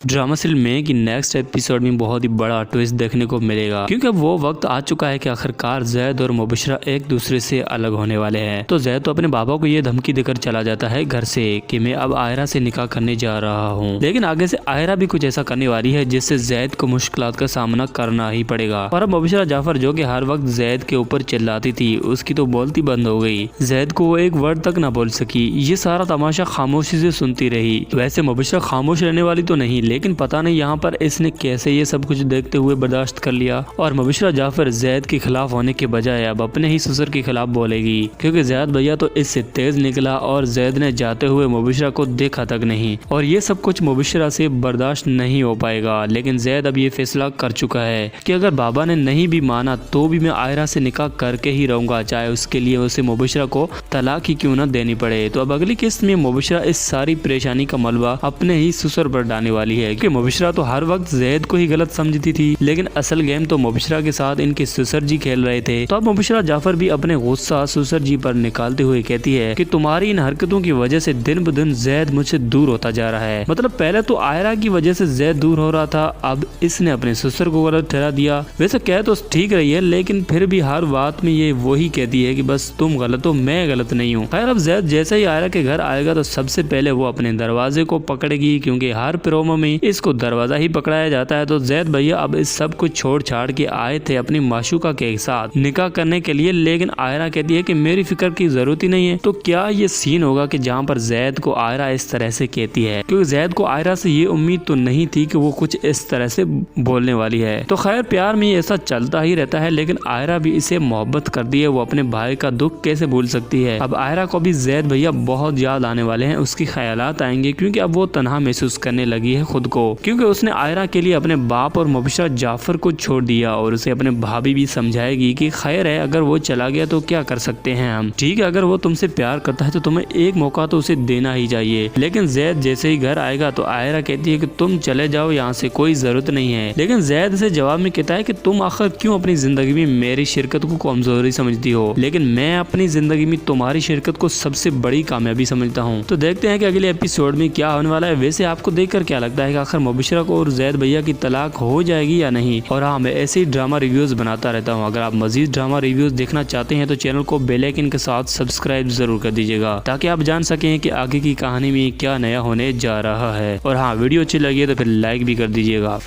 Drama serial में कि next episode में बहुत ही बड़ा ट्विस्ट देखने को मिलेगा, क्योंकि अब वो वक्त आ चुका है कि आखिरकार जैद और मुबशरा एक दूसरे से अलग होने वाले हैं। तो जैद तो अपने बाबा को ये धमकी देकर चला जाता है घर से कि मैं अब आयरा से निकाह करने जा रहा हूँ, लेकिन आगे से आयरा भी कुछ ऐसा करने वाली है जिससे जैद को मुश्किलात का सामना करना ही पड़ेगा। और अब मुबशरा जाफर जो कि हर वक्त जैद के ऊपर चिल्लाती थी, उसकी तो बोलती बंद हो गई। जैद को वो एक वर्ड तक ना बोल सकी। ये सारा तमाशा खामोशी से सुनती रही। वैसे मुबशरा खामोश रहने वाली तो नहीं, लेकिन पता नहीं यहाँ पर इसने कैसे ये सब कुछ देखते हुए बर्दाश्त कर लिया। और मुबशरा जाफर जैद के खिलाफ होने के बजाय अब अपने ही ससुर के खिलाफ बोलेगी, क्योंकि जैद भैया तो इससे तेज निकला और जैद ने जाते हुए मुबशरा को देखा तक नहीं। और ये सब कुछ मुबशरा से बर्दाश्त नहीं हो पाएगा। लेकिन जैद अब ये फैसला कर चुका है कि अगर बाबा ने नहीं भी माना तो भी मैं आयरा से निकाह करके ही रहूंगा, चाहे उसके लिए उसे मुबशरा को तलाक ही क्यों न देनी पड़े। तो अब अगली किस्त में मुबशरा इस सारी परेशानी का मलबा अपने ही ससुर पर डालने वाली है, कि मुबशरा तो हर वक्त जैद को ही गलत समझती थी, लेकिन असल गेम तो मुबशरा के साथ इनके ससुर जी खेल रहे थे। तो अब मुबशरा जाफर भी अपने गुस्सा ससुर जी पर निकालते हुए कहती है कि तुम्हारी इन हरकतों की वजह से दिन ब दिन जैद मुझसे दूर होता जा रहा है। मतलब पहले तो आयरा की वजह से जैद दूर हो रहा था, अब इसने अपने ससुर को गलत ठहरा दिया। वैसे कह तो ठीक रही है, लेकिन फिर भी हर बात में ये वही कहती है कि बस तुम गलत हो, मैं गलत नहीं हूँ। खैर अब जैद जैसे ही आयरा के घर आएगा तो सबसे पहले वो अपने दरवाजे को पकड़ेगी, क्योंकि हर प्रोमो में इसको दरवाजा ही पकड़ाया जाता है। तो जैद भैया अब इस सब कुछ छोड़ छाड़ के आए थे अपनी माशूका के साथ निकाह करने के लिए, लेकिन आयरा कहती है कि मेरी फिक्र की जरूरत ही नहीं है। तो क्या ये सीन होगा कि जहाँ पर जैद को आयरा इस तरह से कहती है, क्योंकि जैद को आयरा से ये उम्मीद तो नहीं थी कि वो कुछ इस तरह से बोलने वाली है। तो खैर प्यार में ऐसा चलता ही रहता है, लेकिन आयरा भी इसे मोहब्बत कर दी है, वो अपने भाई का दुख कैसे भूल सकती है। अब आयरा को भी जैद भैया बहुत याद आने वाले हैं, उसकी ख्यालात आएंगे, क्योंकि अब वो तन्हा महसूस करने लगी है खुद को, क्योंकि उसने आयरा के लिए अपने बाप और मुबशरा जाफर को छोड़ दिया। और उसे अपने भाभी भी समझाएगी कि खैर है, अगर वो चला गया तो क्या कर सकते हैं हम, ठीक है, अगर वो तुमसे प्यार करता है तो तुम्हें एक मौका तो उसे देना ही चाहिए। लेकिन जैद जैसे ही घर आएगा तो आयरा कहती है कि तुम चले जाओ, यहाँ से कोई जरूरत नहीं है। लेकिन जैद से जवाब में कहता है कि तुम आखिर क्यों अपनी जिंदगी में मेरी शिरकत को कमजोरी समझती हो, लेकिन मैं अपनी जिंदगी में तुम्हारी शिरकत को सबसे बड़ी कामयाबी समझता हूँ। तो देखते हैं कि अगले एपिसोड में क्या होने वाला है। वैसे आपको देखकर क्या लगता है कि आखिर मुबशरा को और जैद भैया की तलाक हो जाएगी या नहीं। और हाँ, मैं ऐसे ही ड्रामा रिव्यूज बनाता रहता हूँ। अगर आप मजीद ड्रामा रिव्यूज देखना चाहते हैं तो चैनल को बेल आइकन के साथ सब्सक्राइब जरूर कर दीजिएगा, ताकि आप जान सकें कि आगे की कहानी में क्या नया होने जा रहा है। और हाँ, वीडियो अच्छी लगी है तो फिर लाइक भी कर दीजिएगा।